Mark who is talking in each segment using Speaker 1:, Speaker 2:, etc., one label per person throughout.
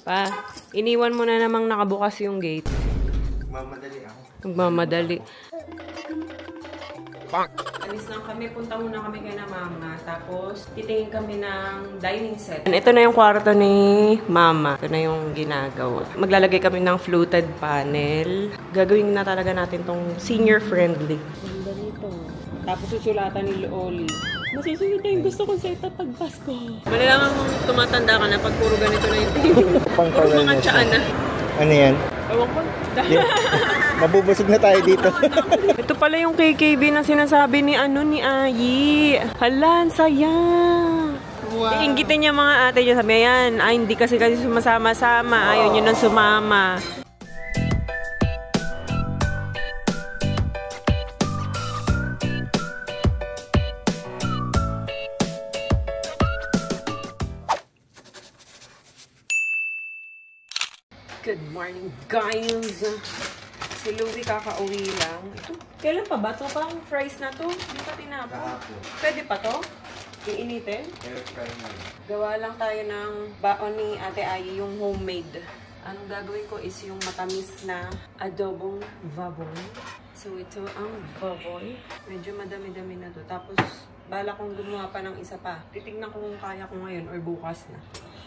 Speaker 1: Pa, iniwan mo na namang nakabukas yung gate.
Speaker 2: Magmamadali ako.
Speaker 1: Magmamadali. Alis lang kami, punta muna kami kay na mama. Tapos, titingin kami ng dining set. Ito na yung kwarto ni mama. Ito na yung ginagawa. Maglalagay kami ng fluted panel. Gagawin na talaga natin tong senior friendly. Ganda nito. Tapos susulatan ni Oli. Masusunod na yung gusto kong setup pag Pasko. Malalang tumatanda ka na pag puro ganito na yung TV. Puro mga tsaan na.
Speaker 2: Ano yan?
Speaker 1: Ewan ko.
Speaker 2: Mabubusog na tayo dito.
Speaker 1: Ito pala yung KKB na sinasabi ni Ayi. Hala, saya. Wow. Iinggitin niya mga ate niya. Sabi yan, hindi kasi sumasama-sama. Ayaw niyo nang sumama. Good morning, guys! Si Louie kakauwi lang. Ito, kailan pa ba ito? Pang fries na to? Hindi pa tinapon. Pwede pa to? Iinitin? Gawa lang tayo ng baon ni Ate Ayi, yung homemade. Anong gagawin ko is yung matamis na adobong vavoy. So, ito ang vavoy. Medyo madami-dami na to. Tapos, bala kong gumawa pa ng isa pa. Titignan ko kung kaya ko ngayon or bukas na.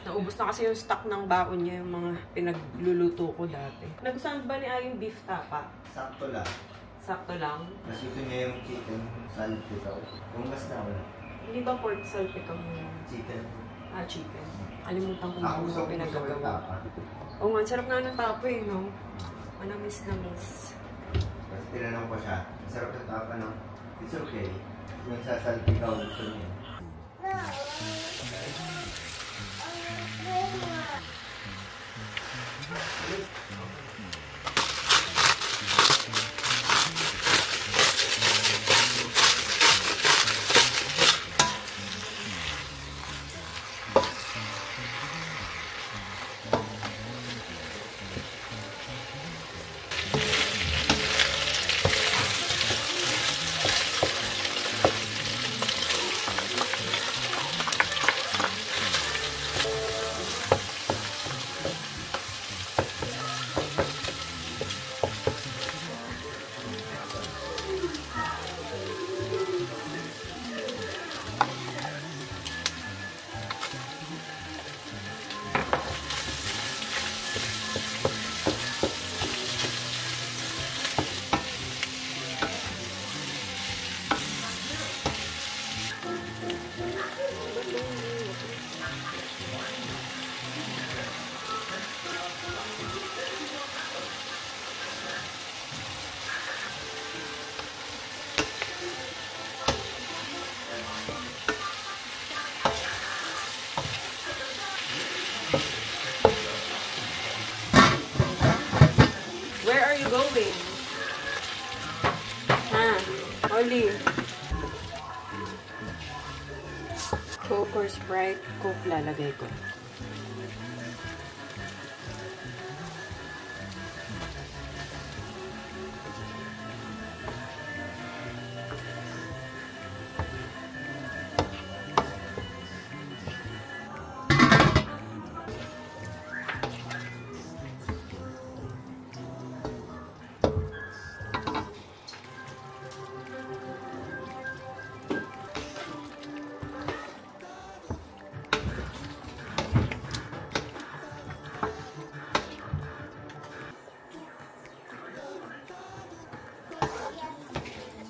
Speaker 1: Naubos na kasi yung stock ng baon niya, yung mga pinagluluto ko dati. Nagustuhan ba ni Ayi yung beef tapa?
Speaker 2: Sakto lang.
Speaker 1: Sakto lang?
Speaker 2: Nasuto niya yung chicken salpikaw. Kung mas na wala.
Speaker 1: Hindi ba pork salpikaw mo?
Speaker 2: Chicken.
Speaker 1: Ah, chicken. Kalimutan ko na
Speaker 2: Ako
Speaker 1: yung
Speaker 2: gusto ko
Speaker 1: pinagagawa.
Speaker 2: tapa.
Speaker 1: Oo nga, sarap nga ng tapa eh, no? Manamis-namis.
Speaker 2: Kasi tinanong ko siya, sarap ng tapa ng it's okay. Yung sasalpikaw gusto niya. Where are you going? Ha? Oli. Coke or Sprite? Coke lalagay ko.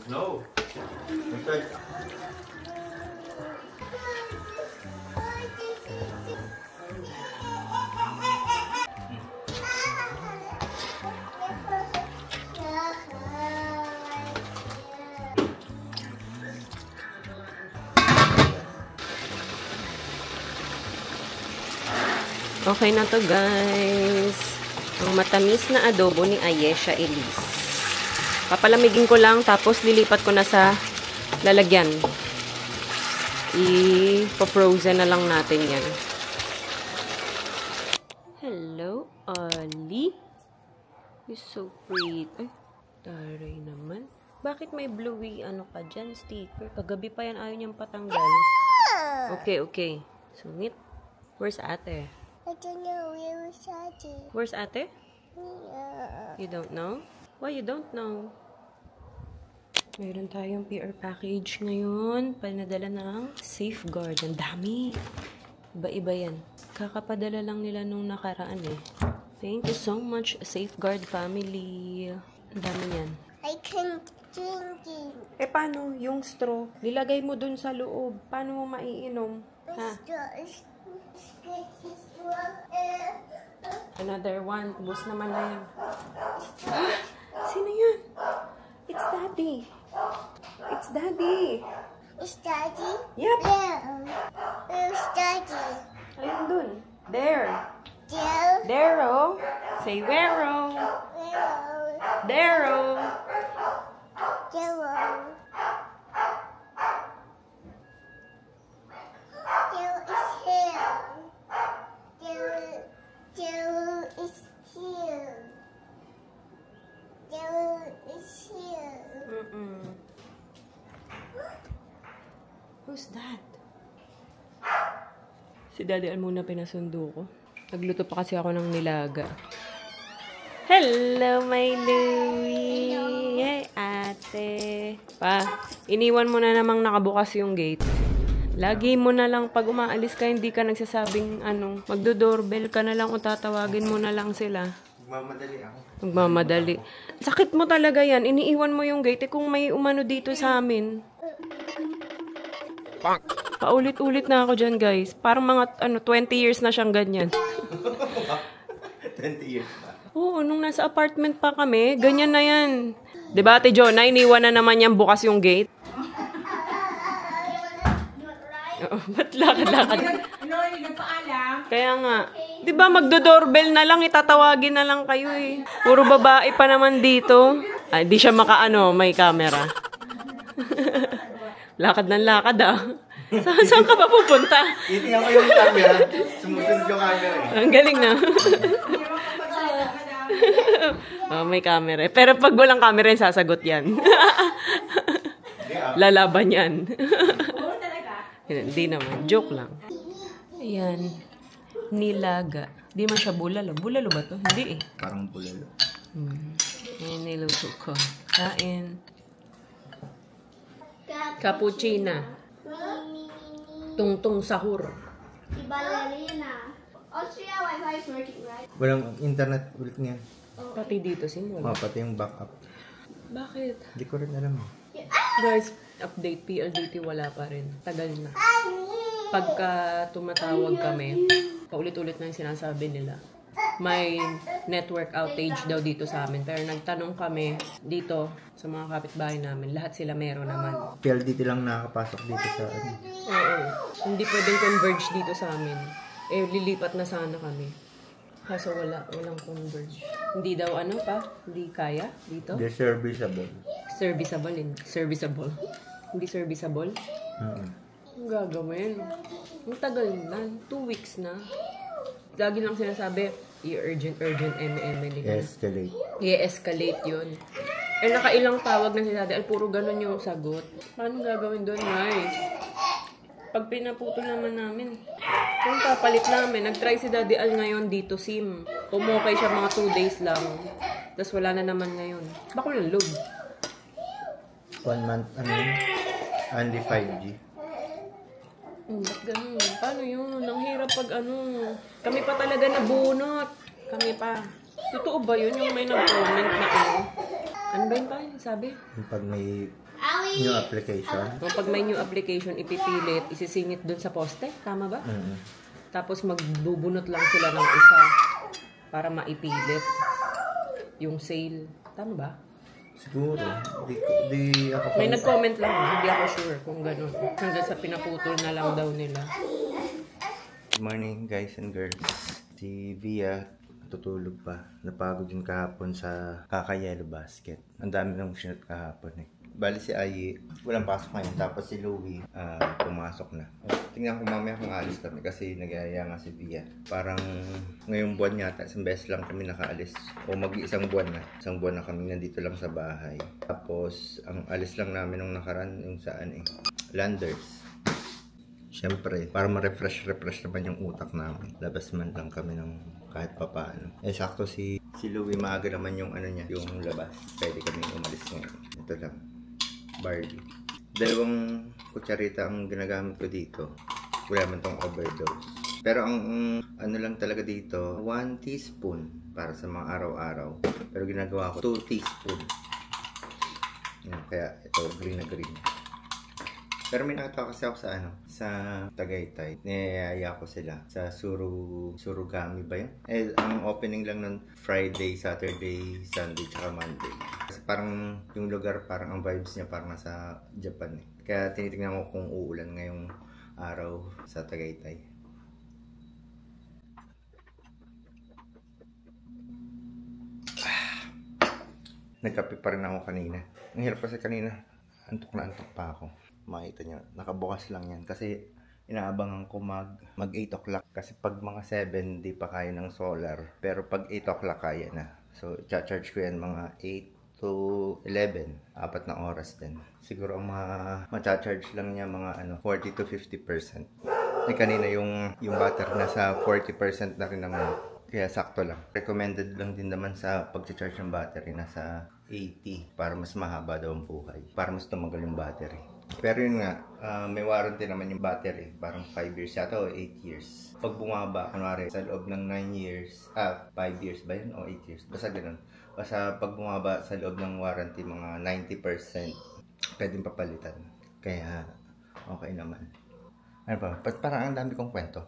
Speaker 2: No.
Speaker 1: Okay na to, guys. Ang matamis na adobo ni Ayesha Elise. Papalamigin ko lang, tapos lilipat ko na sa lalagyan. I-frozen na lang natin yan. Hello, Ali. You're so pretty. Ay, taray naman. Bakit may bluey ano ka dyan, sticker? Kagabi pa yan, ayaw niyang patanggal. Okay, okay. Sungit. Where's ate?
Speaker 3: I don't know where is Ate.
Speaker 1: Where's ate?
Speaker 3: Yeah.
Speaker 1: You don't know? Why you don't know? Meron tayong PR package ngayon. Panadala ng Safeguard. Ang dami. Iba-iba yan. Kakapadala lang nila nung nakaraan eh. Thank you so much, Safeguard family. Ang dami yan.
Speaker 3: I can't drink it.
Speaker 1: Eh, paano? Yung straw, nilagay mo dun sa loob. Paano mo maiinom? Ha? Another one. Ubus naman na yan. Sino yan? It's Daddy. It's Daddy.
Speaker 3: Is Daddy?
Speaker 1: Yep.
Speaker 3: Yeah. Where's Daddy?
Speaker 1: Ayun dun. There.
Speaker 3: There.
Speaker 1: Dero. Say wero.
Speaker 3: Where?
Speaker 1: Dero.
Speaker 3: There. There is here. There is here. There is here.
Speaker 1: Who's that? Si Daddy Al muna pinasundo ko. Nagluto pa kasi ako ng nilaga. Hello, my Louie! Hey, ate! Pa, iniwan mo na namang nakabukas yung gate. Lagi mo na lang, pag umaalis ka, hindi ka nagsasabing, magdo-doorbell ka na lang o tatawagin mo na lang sila.
Speaker 2: Magmamadali ako.
Speaker 1: Magmamadali. Sakit mo talaga yan. Iniiwan mo yung gate. Kung may umano dito sa amin. Paulit-ulit na ako dyan, guys. Parang mga 20 years na siyang ganyan.
Speaker 2: 20 years pa.
Speaker 1: Oo, nung nasa apartment pa kami, ganyan na yan. Diba, Ate Jonah, iniwan na naman yan bukas yung gate? Oo, ba't lakad-lakad? Kaya nga. Diba, magdo-doorbell na lang, itatawagin na lang kayo eh. Puro babae pa naman dito. Ay, di siya may camera. Lakad ng lakad ah. Saan ka ba pupunta?
Speaker 2: Titingnan ko yung camera. Sumusunod yung camera eh.
Speaker 1: Ang galing na. May camera. Pero pag walang camera, sasagot yan. Lalaban yan. Hindi naman. Joke lang. Ayan. Nilaga. Di man siya bulalo. Bulalo ba to? Hindi eh.
Speaker 2: Parang bulalo.
Speaker 1: Ayan, niluto ko. Kain. Cappuccino. Tungtong sahur.
Speaker 3: Ibalerina. Austria Wi-Fi is working, right?
Speaker 2: Walang internet ulit niya.
Speaker 1: Pati dito, simula.
Speaker 2: Pati yung backup.
Speaker 1: Bakit?
Speaker 2: Hindi ko rin alam.
Speaker 1: Guys, update. PLDT wala pa rin. Tagal na. Pagka tumatawag kami, paulit-ulit na yung sinasabi nila. May network outage daw dito sa amin. Pero nagtanong kami dito sa mga kapitbahay namin. Lahat sila meron naman.
Speaker 2: PLDT lang nakakapasok dito sa
Speaker 1: Oo. Hindi pwedeng converge dito sa amin. Eh, lilipat na sana kami. Kaso walang converge. Hindi daw hindi kaya dito.
Speaker 2: The serviceable.
Speaker 1: Serviceable. Hindi serviceable? Ang gagawin. Ang tagal na. 2 weeks na. Lagi lang sinasabi, i-urgent, nila. I-escalate yun. Eh, nakailang tawag na si Daddy Al, puro ganun yung sagot. Paano gagawin doon, guys? Pag pinaputol naman namin, kung papalit namin, nag-try si Daddy Al ngayon dito SIM. Umukay siya mga 2 days lang. Tapos wala na naman ngayon. Bako ng load.
Speaker 2: 1 month, only 5G.
Speaker 1: Ba't ganun? Paano yun? Ang hirap pag kami pa talaga nabunot. Kami pa. Totoo ba yun yung may nag-comment na ano ba yun pa? Sabi?
Speaker 2: Pag may new application.
Speaker 1: Pag may new application, ipipilit, isisingit dun sa poste. Tama ba? Tapos magbubunot lang sila ng isa para maipilit yung sale. Tama ba?
Speaker 2: Siguro. Di ako
Speaker 1: may nag-comment lang. Hindi ako sure kung gano'n. Hanggang sa pinaputol na lang daw nila.
Speaker 2: Good morning guys and girls. Si Via tutulog pa. Napagod yung kahapon sa Kaka-Yellow Basket. Ang dami nang sinot kahapon eh. Bali si Ayi, walang pasok ngayon. Tapos si Louie, pumasok na. Tingnan ko mamaya kung alis kami kasi nag-aaya nga si Via. Parang ngayong buwan yata, isang beses lang kami nakaalis. O mag-iisang buwan na. Isang buwan na kami nandito lang sa bahay. Tapos, ang alis lang namin nung nakaraan yung saan Landers. Siyempre, para ma-refresh naman yung utak namin. Labas man lang kami ng kahit papaano. Sakto si Louie, maaga naman yung ano niya, yung labas. Pwede kami umalis ngayon. Ito lang, barley. 2 kutsarita ang ginagamit ko dito. Wala man tong overdose. Pero ang ano lang talaga dito, 1 teaspoon para sa mga araw-araw. Pero ginagawa ko 2 teaspoon. Yan, kaya ito, green na green. Pero may nakatawa kasi ako sa Tagaytay. Niyayaya ko sila sa Surugami ba yun? Ang opening lang nun Friday, Saturday, Sunday, tsaka Monday. Kasi parang yung lugar, parang ang vibes niya parang nasa Japan eh. Kaya tinitingnan ko kung uulan ngayong araw sa Tagaytay. Nagkape pa rin ako kanina. Ang hirap kasi kanina. Antok pa ako. Makita nyo, nakabukas lang yan. Kasi inaabangan ko mag 8 o'clock. Kasi pag mga 7, di pa kaya ng solar. Pero pag 8 o'clock kaya na. So, i-charge ko yan mga 8 to 11. 4 na oras din. Siguro ang ma-charge lang niya mga 40 to 50%. Kanina yung battery nasa 40% na rin naman. Kaya sakto lang. Recommended lang din naman sa pag-charge ng battery nasa 80 para mas mahaba daw ang buhay. Para mas tumagal yung battery. Pero yun nga, may warranty naman yung battery. Parang 5 years yata o 8 years. Pag bumaba, kunwari sa loob ng 9 years, 5 years ba yun o 8 years? Basta ganun. Basta pag bumaba sa loob ng warranty, mga 90%, pwedeng papalitan. Kaya, okay naman. Ano pa? Parang ang dami kong kwento.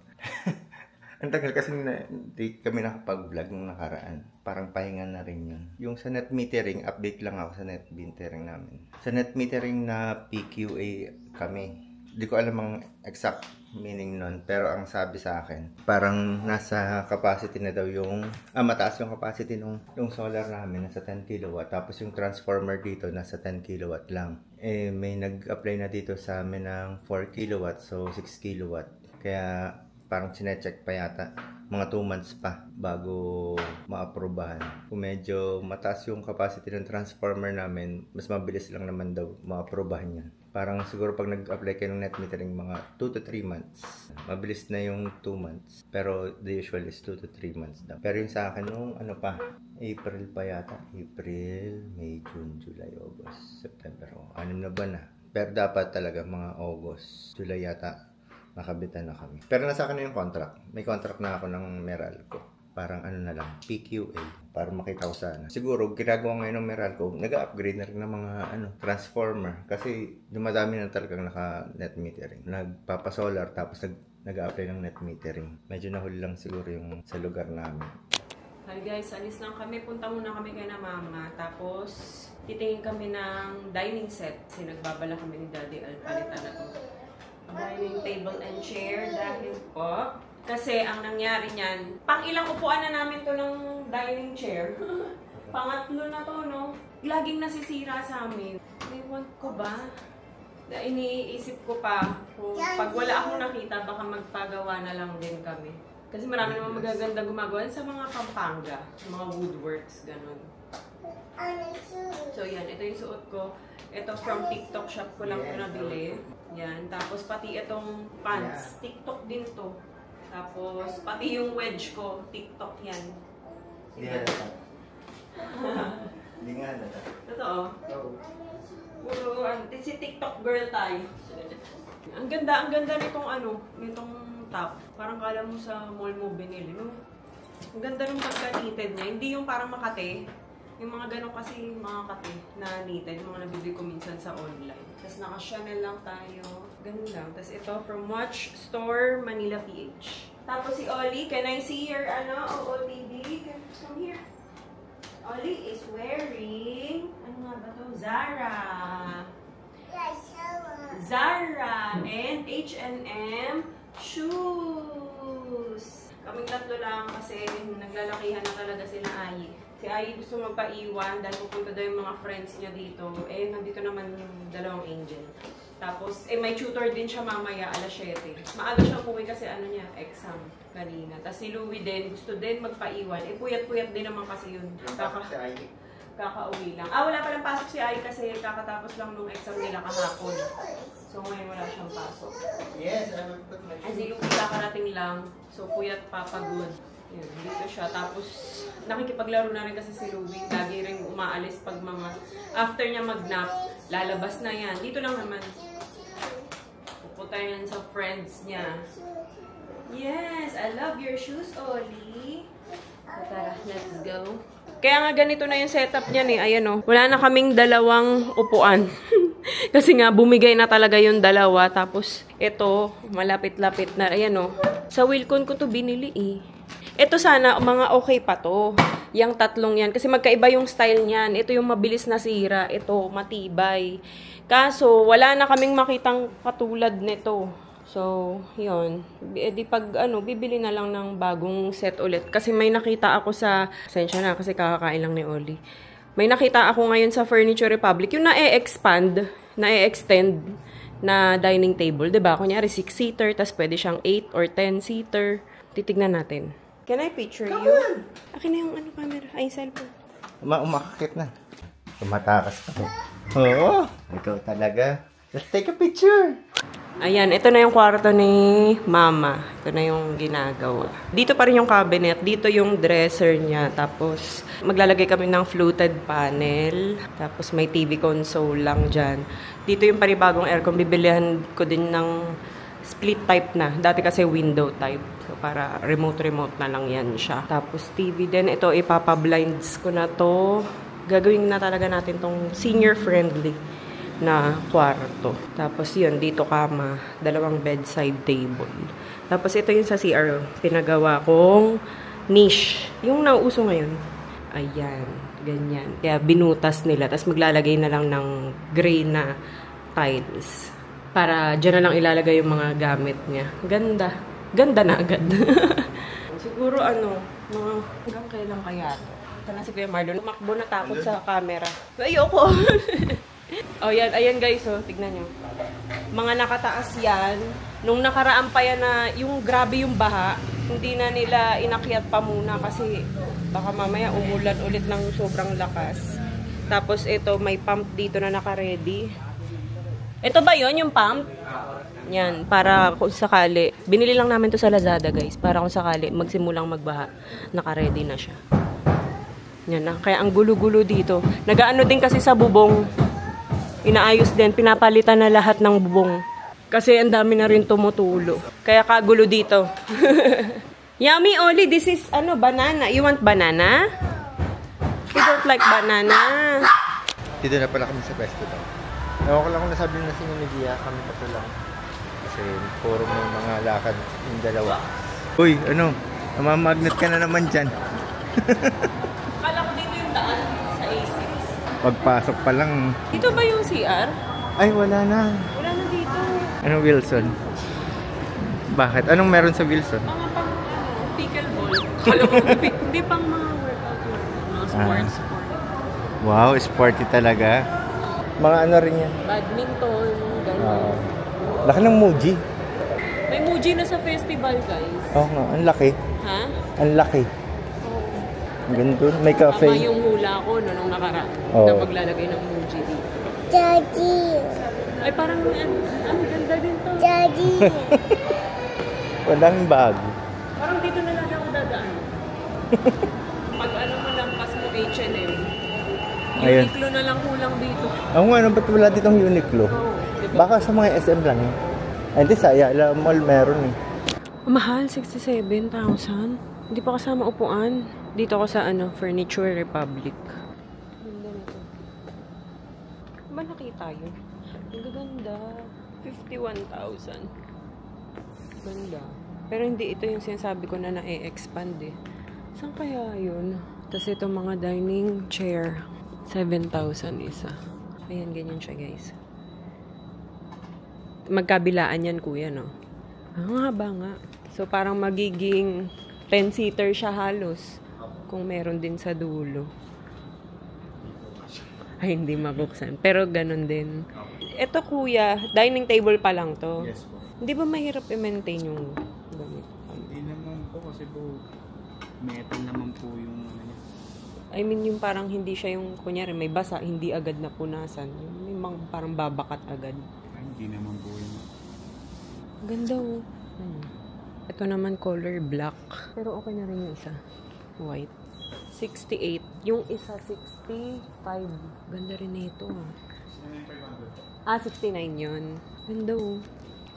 Speaker 2: Ang tagal kasi hindi kami nakapag-vlog nung nakaraan. Parang pahinga na rin yun. Yung sa net metering, update lang ako sa net metering namin. Sa net metering na PQA kami. Hindi ko alam ang exact meaning nun. Pero ang sabi sa akin, parang nasa capacity na daw yung, mataas yung capacity yung solar namin, nasa 10 kilowatt. Tapos yung transformer dito, nasa 10 kilowatt lang. May nag-apply na dito sa amin ng 4 kilowatt, so 6 kilowatt. Kaya parang sinecheck pa yata. Mga 2 months pa bago maaprobahan. Kung medyo mataas yung capacity ng transformer namin, mas mabilis lang naman daw maaprobahan yan. Parang siguro pag nag-apply kayo ng net metering, mga 2 to 3 months. Mabilis na yung 2 months. Pero the usual is 2 to 3 months daw. Pero yung sa akin, nung April pa yata. April, May, June, July, August, September. 6 na buwan na. Pero dapat talaga mga August, July yata nakabitan na kami. Pero nasa akin na yung contract. May contract na ako ng Meralco. Parang na lang, PQA. Para makita ko sana. Siguro, ginagawa ngayon ng Meralco, nag-upgrade na rin ng mga transformer. Kasi dumadami na talagang naka-net metering. Nagpapasolar, tapos nag-a-apply ng net metering. Medyo nahuli lang siguro yung sa lugar namin.
Speaker 1: Hi guys, alis lang kami. Punta muna kami kay na mama. Tapos, titingin kami ng dining set. Kasi nagbabala kami ni Daddy Alpalitan na to. Dining table and chair dahil po. Kasi ang nangyari niyan, pang ilang upuan na namin to ng dining chair. Pangatlo na to, no? Laging nasisira sa amin. Ewan ko ba? Iniisip ko pa, kung pag wala akong nakita, baka magpagawa na lang din kami. Kasi marami naman magaganda gumagawa sa mga Pampanga, sa mga woodworks, ganun. So yan, ito yung suot ko. Ito from TikTok shop ko lang ito nabili. Yan, tapos pati itong pants, TikTok din to. Tapos pati yung wedge ko, TikTok yan.
Speaker 2: Hindi nga na. Hindi nga na.
Speaker 1: Totoo? Puro, si TikTok girl tayo. Ang ganda nitong nitong top. Parang kala mo sa mall mo binili, no? Ang ganda ng pagka-knitted niya. Hindi yung parang makate. Yung mga ganun kasi mga kate na knitted, yung mga nabibili ko minsan sa online. Tapos naka-Chanel lang tayo. Ganun lang. Tapos ito from Watch Store, Manila PH. Tapos si Ollie, can I see your OOTD? Come here. Ollie is wearing, ano nga ba to? Zara and H&M shoes. Kaming tatlo lang kasi naglalakihan na talaga sila Ayi. Si Ayi gusto magpaiwan dahil pupunta daw yung mga friends niya dito. Nandito naman yung dalawang angel. Tapos, may tutor din siya mamaya, alas 7. Maaga siyang puwi kasi exam kanina. Tapos si Louie din, gusto din magpaiwan. Puyat-puyat din naman kasi yun. Kakauwi lang. Ah, wala palang pasok si Ai kasi kakatapos lang nung exam nila kahapon. So, ngayon wala siyang pasok.
Speaker 2: Yes,
Speaker 1: As in, kakarating lang. So, puyat papagod. Yun, dito siya. Tapos, nakikipaglaro na rin kasi si Louie. Lagi rin umaalis pag mga... After niya mag-nap, lalabas na yan. Dito lang naman. Pupunta yan sa friends niya. Yes! I love your shoes, Oli. So, tara, let's go. Kaya nga ganito na yung setup niyan eh. Ayan o. Wala na kaming dalawang upuan. Kasi nga, bumigay na talaga yung dalawa. Tapos, ito, malapit-lapit na. Ayan o. Sa Wilcon ko to binili eh. Ito sana, mga okay pa to. Yang tatlong yan. Kasi magkaiba yung style niyan. Ito yung mabilis na sira. Ito, matibay. Kaso, wala na kaming makitang katulad nito. So, yun. Di pag, bibili na lang ng bagong set ulit. Kasi may nakita ako sa... Sensya na, kasi kakakain lang ni Oli. May nakita ako ngayon sa Furniture Republic. Yung na-e-expand, na-e-extend na dining table. Diba? Kunyari, 6-seater, tas pwede siyang 8 or 10-seater. Titignan natin. Can I picture you? Akin na yung camera. Ay, cellphone.
Speaker 2: Umakakit na. Tumatakas pa. Oo. Ikaw talaga. Let's take a picture.
Speaker 1: Ayan, ito na yung kwarto ni Mama. Ito na yung ginagawa. Dito pa rin yung cabinet. Dito yung dresser niya. Tapos, maglalagay kami ng fluted panel. Tapos, may TV console lang dyan. Dito yung panibagong aircon. Bibilihan ko din ng split type na. Dati kasi window type. So, para remote na lang yan siya. Tapos, TV din. Ito, ipapa-blinds ko na to. Gagawin na talaga natin tong senior-friendly na kwarto. Tapos, yun. Dito kama. Dalawang bedside table. Tapos, ito yung sa CR. Pinagawa kong niche. Yung nauso ngayon. Ayan. Ganyan. Kaya, binutas nila. Tapos, maglalagay na lang ng gray na tiles. Para dyan na lang ilalagay yung mga gamit niya. Ganda. Ganda na agad. Siguro mga hanggang kailan kaya ito? Ito na si Kuya Marlon. Tumakbo na takot sa camera. Ayoko. Oh, yan. Ayan guys, oh. Tignan nyo. Mga nakataas yan. Nung nakaraan pa yan na yung grabe yung baha, hindi na nila inakyat pa muna kasi baka mamaya umulan ulit ng sobrang lakas. Tapos ito, may pump dito na naka-ready. Ito ba yon yung pump? Yan, para kung sakali. Binili lang namin to sa Lazada, guys. Para kung sakali, magsimulang magbaha. Naka-ready na siya. Yan na. Kaya ang gulo-gulo dito. Nagaano din kasi sa bubong. Inaayos din. Pinapalitan na lahat ng bubong. Kasi ang dami na rin tumutulo. Kaya kagulo dito. Yummy, Oli. This is, banana. You want banana? You don't like banana?
Speaker 2: Dito na pala kami sa festival. Ewan ko lang kung nasabi na sinunigya kami pa lang. Kasi puro may mga lakad yung dalawa. Uy, namamagnet ka na naman dyan.
Speaker 1: Kala ko dito yung daan sa A6.
Speaker 2: Pagpasok pa lang.
Speaker 1: Dito ba yung CR?
Speaker 2: Ay, wala na.
Speaker 1: Wala na dito.
Speaker 2: Anong Wilson? Bakit? Anong meron sa Wilson?
Speaker 1: Mga pang pickleball. Kala ko hindi pang mga workout. Mga sports.
Speaker 2: Wow, sporty talaga. Mga rin yan?
Speaker 1: Badminton, gano'n.
Speaker 2: Laki ng Muji.
Speaker 1: May Muji na sa festival, guys.
Speaker 2: Oo nga, ang laki.
Speaker 1: Ha?
Speaker 2: Ang laki.
Speaker 1: Oo.
Speaker 2: Ang ganda. May cafe.
Speaker 1: Tama yung hula ko nung nakaraan.
Speaker 2: Oo.
Speaker 1: Na maglalagay ng Muji dito.
Speaker 3: Daddy.
Speaker 1: Ay, parang ang ganda din to.
Speaker 3: Daddy.
Speaker 2: Walang bago.
Speaker 1: Parang dito na lang ako dadaan. Pag mo lampas mo H&M.
Speaker 2: Ayun.
Speaker 1: Uniqlo na lang kulang dito.
Speaker 2: Ako nga, ba't wala ditong Uniqlo?
Speaker 1: Diba?
Speaker 2: Baka sa mga SM lang eh. Ay, di sa Ayala Mall meron eh.
Speaker 1: Mahal, 67,000. Hindi pa kasama upuan. Dito ako sa Furniture Republic. Ganda nito. Ba nakita yun? Ang gaganda. 51,000. Ganda. Pero hindi ito yung sinasabi ko na na-e-expand eh. Saan kaya yun? Tapos itong mga dining chair. 7,000 isa. Ayan, ganyan siya guys. Magkabilaan yan kuya, no? Ang haba nga. So, parang magiging 10-seater siya halos. Kung meron din sa dulo. Ay, hindi mabuksan. Pero ganun din. Ito kuya, dining table pa lang to.
Speaker 2: Yes po.
Speaker 1: Hindi ba mahirap i-maintain yung gamit?
Speaker 4: Hindi naman po kasi po metal naman po yung
Speaker 1: I mean, yung parang hindi siya yung, kunyari, may basa, hindi agad na punasan. Yung mga parang babakat agad.
Speaker 4: Ay, hindi naman po yun.
Speaker 1: Ganda oh. Ito naman color black. Pero okay na rin yung isa. White. 68. Yung isa 65. Ganda rin na ito. 69 yun. Ganda oh.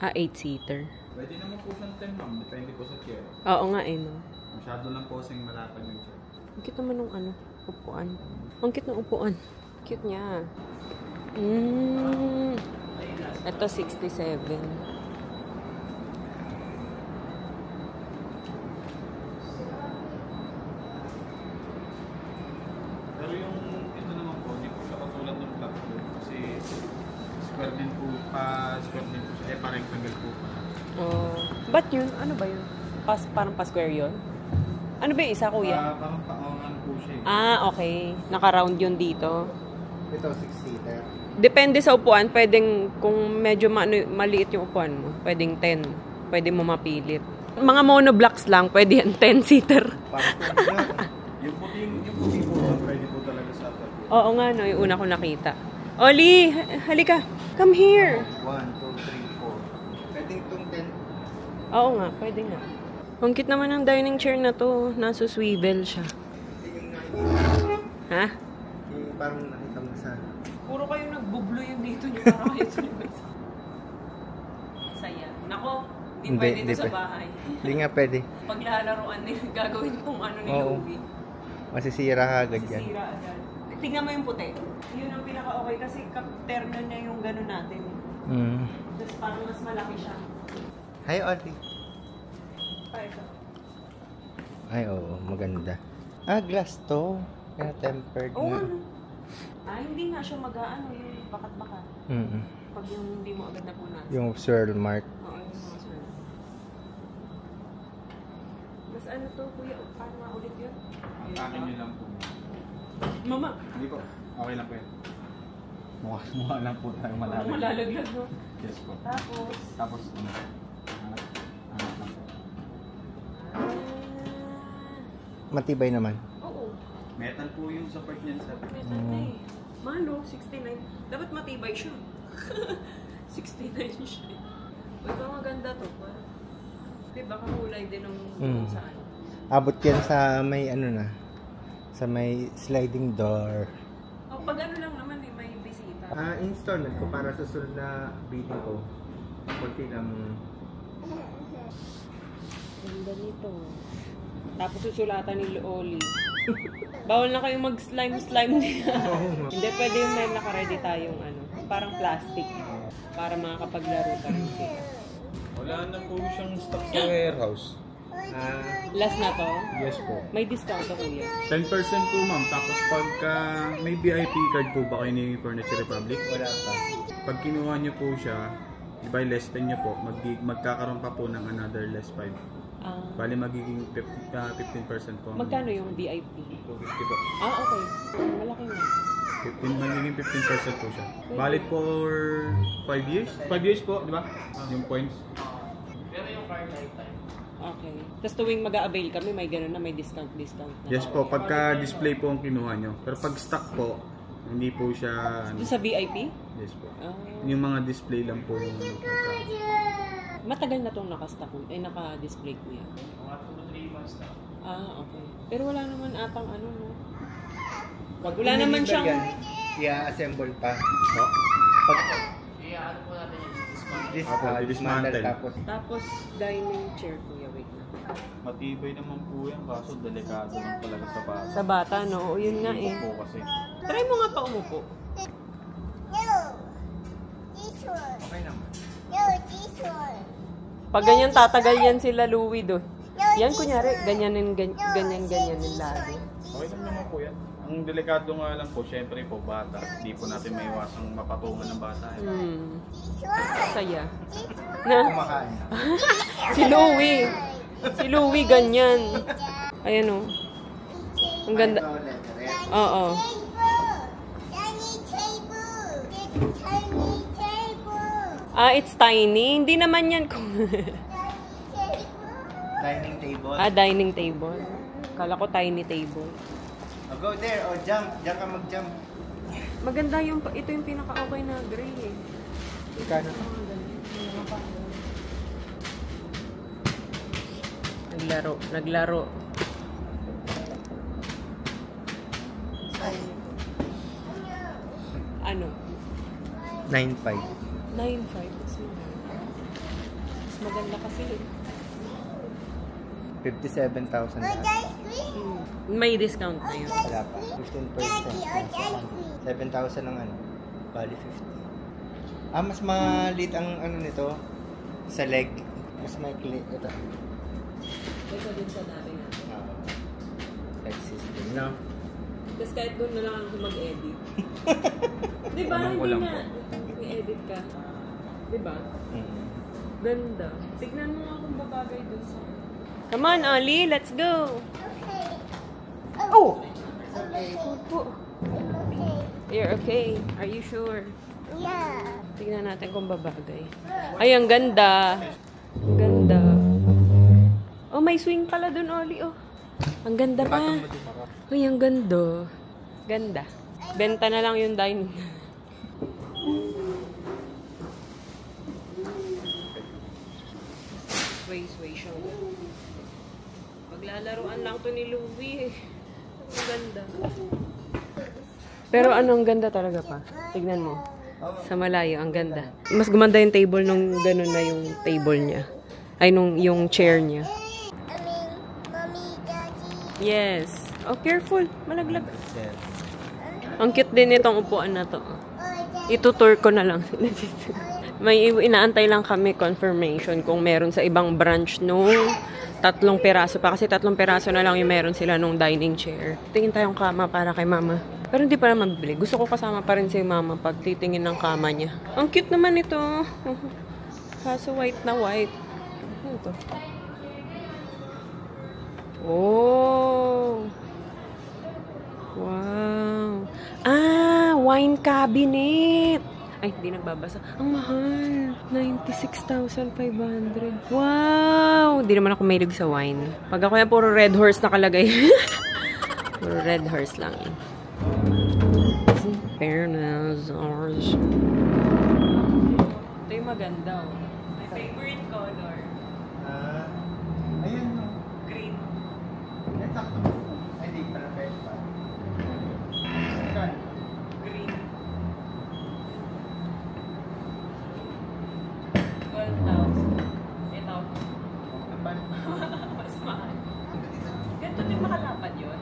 Speaker 1: 8-seater.
Speaker 4: Pwede naman po siyang 10, ma'am. Depende po sa chair.
Speaker 1: Oo nga eh, no?
Speaker 4: Masyado lang po kasing malapad yung chair.
Speaker 1: Ang cute naman ng upuan. Ang cute ng upuan. Cute niya. Ito 67.
Speaker 4: Pero yung ito naman po, hindi po siya katulad ng black po. Kasi square din po siya. Parang rectangle po pa.
Speaker 1: Oh. Ba't yun? Ano ba yun? Parang pa-square yun? Ano ba yung isa, kuya?
Speaker 4: Parang paangan po siya.
Speaker 1: Okay. Naka-round yun dito.
Speaker 2: Ito, 6-seater.
Speaker 1: Depende sa upuan. Pwedeng, kung medyo maliit yung upuan mo, pwedeng 10. Pwede mo mapilit. Mga monoblocks lang, pwede yan 10-seater.
Speaker 4: Yung puti po, pwede po talaga sa atin.
Speaker 1: Oo nga, no. Yung una ko nakita. Oli, halika. Come here.
Speaker 2: 1, 2, 3, 4. Pwede itong 10.
Speaker 1: Oo nga, pwede nga. Ang cute naman ng dining chair na to. Nasa swivel siya. Ha?
Speaker 2: Yung parang nakita mo sa...
Speaker 1: Puro kayo nagbublo yung dito nyo para kayo tulungan. Saya. Nako, hindi pwede ito sa bahay.
Speaker 2: Hindi nga pwede.
Speaker 1: Paglalaroan nila, gagawin tong ano ni
Speaker 2: Oo.
Speaker 1: Louie.
Speaker 2: Masisira ka agad yan.
Speaker 1: Sisira agad. Tingnan mo yung puti. Yun ang pinaka-okay kasi terno niya yung gano'n natin. Tapos parang mas malaki siya.
Speaker 2: Hi, Audrey.
Speaker 1: Ito.
Speaker 2: Ay, oo. Maganda. Glass to. Kaya tempered
Speaker 1: Oo,
Speaker 2: nga.
Speaker 1: ano? Hindi nga siya mag-aano yung bakat-bakat. Pag yung hindi mo agad na punas.
Speaker 2: Yung swirl mark.
Speaker 1: Oo, yung mga swirl. Mas ano to, kuya? Paano nga ulit yun?
Speaker 4: Ang akin nyo lang po.
Speaker 1: Mama!
Speaker 4: Hindi po. Okay lang po yan. Mukha lang po tayo
Speaker 1: Parang
Speaker 4: malalim.
Speaker 1: malalaglag, no?
Speaker 4: Yes po.
Speaker 1: Tapos,
Speaker 4: Ano lang po.
Speaker 2: Matibay naman.
Speaker 1: oo.
Speaker 4: Metal po yung support niyan sa
Speaker 1: Metal na eh. Malo, 69. Dapat matibay siya. 69 siya. Uy, baka maganda to. Diba, kakulay din ng sa ano.
Speaker 2: Abot yan sa may ano na. Sa may sliding door.
Speaker 1: Pag ano lang naman eh, may bisita.
Speaker 2: Installment ko para sa sunod na bidding ko. Kunti lang.
Speaker 1: Ganda nito. Tapos susulatan ni Oli. Bawal na kayong mag-slime Hindi, pwede yung may naka-ready tayong ano, parang plastic. Para makakapaglaro pa rin sila.
Speaker 4: Wala na po siyang stock sa warehouse.
Speaker 1: Last na to?
Speaker 4: Yes po.
Speaker 1: May discount to, kuya.
Speaker 4: 10% po, ma'am. Tapos pagka may VIP card po ba kayo ni Furniture Republic?
Speaker 2: Wala pa.
Speaker 4: Pag kinuha niyo po siya, by less 10 niyo po, magkakaroon pa po ng another less 5. Bali magiging 15% po.
Speaker 1: Magkano yung VIP?
Speaker 4: 250 po.
Speaker 1: Okay. Malaki na.
Speaker 4: Magiging 15% po siya. Valid for 5 years? 5 years po, di ba? Yung points.
Speaker 1: Okay. Tapos tuwing mag-a-avail kami, may gano'n na, may discount na.
Speaker 4: Yes po, pagka display po ang kinuha nyo. Pero pag stock po, hindi po siya...
Speaker 1: Doon sa VIP?
Speaker 4: Yes po. Yung mga display lang po yung
Speaker 1: Matagal na itong naka-stock, naka-display ko yan.
Speaker 4: Mga 2-3 months na.
Speaker 1: Okay. Pero wala naman atang ano, no? Wala naman siyang...
Speaker 2: I-assemble pa. No?
Speaker 4: I-ano po natin yung
Speaker 2: Dismantle.
Speaker 1: Tapos, dining chair, kuya. Wait na.
Speaker 4: Matibay naman po yan, kaso delikado lang talaga sa bata.
Speaker 1: Sa bata, no? O, yun nga eh.
Speaker 4: Po kasi.
Speaker 1: Try mo nga pa umupo.
Speaker 3: No, this one.
Speaker 2: Okay naman.
Speaker 3: No, this one.
Speaker 1: Pag ganyan, tatagal yan sila Louie doon.
Speaker 3: No,
Speaker 1: Yan,
Speaker 3: this
Speaker 1: kunyari,
Speaker 3: one.
Speaker 1: ganyan
Speaker 3: No,
Speaker 1: yung lagi.
Speaker 4: Okay lang naman po yan. Ang delikado nga lang po, syempre po, bata. Hindi po natin maiwasang mapatungan ng bata.
Speaker 3: This one.
Speaker 1: Saya.
Speaker 3: This one.
Speaker 1: Na,
Speaker 2: Kumakain na.
Speaker 1: si Louie. Si Louie, ganyan. Ayan o. Ang ganda. Oo.
Speaker 3: Tiny table. Tiny table.
Speaker 1: It's tiny. Hindi naman yan.
Speaker 3: Tiny table.
Speaker 2: Dining table.
Speaker 1: Dining table. Kala ko tiny table.
Speaker 2: Oh, go there. Oh, jump. Diyan ka mag-jump.
Speaker 1: Maganda yung, ito yung pinaka-okay na gray eh.
Speaker 2: Ikano?
Speaker 1: Naglaro. Ano?
Speaker 2: 9.5.
Speaker 1: 9.5. Mas maganda kasi.
Speaker 2: 57,000 na.
Speaker 1: May discount na yun.
Speaker 2: Wala pa. 15%. 7,000 ang ano. Bali 50. Mas maliit ang ano nito. Sa leg. Mas maikli. Ito.
Speaker 1: Ito din sa dati na.
Speaker 2: Leg system. No?
Speaker 1: Tapos kahit doon na lang ako mag-edit. Di ba?
Speaker 4: Tanong ko
Speaker 1: Hindi
Speaker 4: lang
Speaker 1: na. May-edit ka. Di ba? Ganda. Tignan mo nga kung babagay doon sa... Come on, Ollie. Let's go. Oh! Okay. Po. You're okay. Are you sure?
Speaker 3: Yeah.
Speaker 1: Tignan natin kung babagay. Ay, ang ganda. Ang ganda. Oh, may swing pala doon, Ollie. Oh. Ang ganda pa. Ay, ang ganda. Ganda. Benta na lang yung dining. Sway show. Maglalaruan lang to ni Louie eh. Ang ganda. Pero ang ganda talaga pa. Tignan mo. Sa malayo, ang ganda. Mas gumanda yung table nung ganun na yung table niya. Ay, nung yung chair niya.
Speaker 3: Mommy, Daddy.
Speaker 1: Yes. Oh, careful. Malaglag. Ang cute din itong upuan na to. Itutour ko na lang. May inaantay lang kami confirmation kung meron sa ibang branch nung 3 peraso pa. Kasi 3 peraso na lang yung meron sila nung dining chair. Tingin tayong kama para kay mama. Pero hindi pa na mabili. Gusto ko kasama pa rin si mama pag titingin ng kama niya. Ang cute naman ito. Kaso white na white. Ano ito? Oh! Wow! Wine cabinet! Ay, hindi nagbabasa. Ang mahal. 96,500. Wow! Hindi naman ako mahilig sa wine. Pag ako yan, puro Red Horse nakalagay. Puro Red Horse lang. Fairness. Orange. Ito yung maganda. Oh. My favorite color.
Speaker 2: Ayun no.
Speaker 1: Green.
Speaker 2: Sakto. Ay, di pala pwede pa.
Speaker 1: Green. 12,000. Ito. Mas mahal. Ganito din makalapad yun.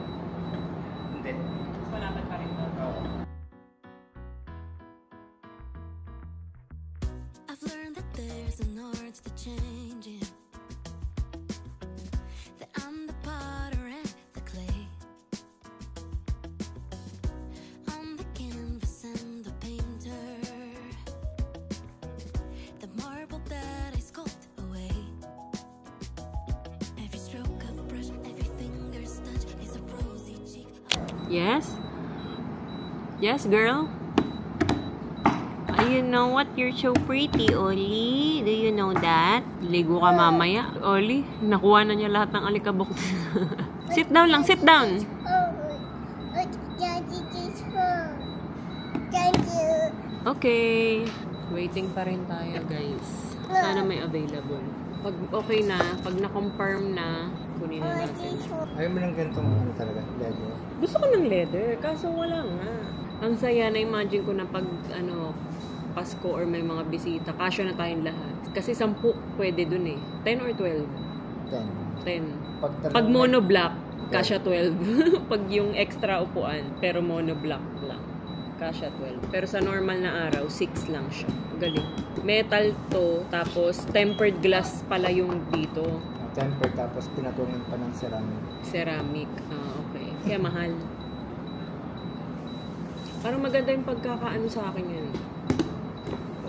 Speaker 2: Hindi.
Speaker 1: Mas malapad pa rin to.
Speaker 5: I've learned that there's an art to changing. That I'm the potter and the clay. I'm the canvas and the painter. The marble that I sculpt away. Every stroke of a brush, every finger's touch is a rosy cheek.
Speaker 1: Yes? Yes, girl? You know what? You're so pretty, Oli. Do you know that? Ligo ka mamaya. Oli, nakuha na niya lahat ng alikabok. Sit down lang, sit down.
Speaker 3: Daddy, this phone. Thank you.
Speaker 1: Okay. Waiting pa rin tayo, guys. Sana may available. Pag okay na, pag na-confirm na, kunin na natin.
Speaker 2: Ayaw mo ng ganitong ano talaga, leather.
Speaker 1: Gusto ko ng leather, kaso wala nga. Ang saya, na-imagine ko na pag, Pasko or may mga bisita, kasya na tayong lahat. Kasi 10 pwede dun eh. 10 or 12? 10. Pag monoblock, kasya 12. Pag yung extra upuan, pero monoblock lang, kasya 12. Pero sa normal na araw, 6 lang siya. Galing. Metal to, tapos tempered glass pala yung dito.
Speaker 2: Tempered, tapos pinatungan pa ng ceramic.
Speaker 1: Ceramic. Okay. Kaya mahal. Parang maganda yung pagkakaano sa akin yan.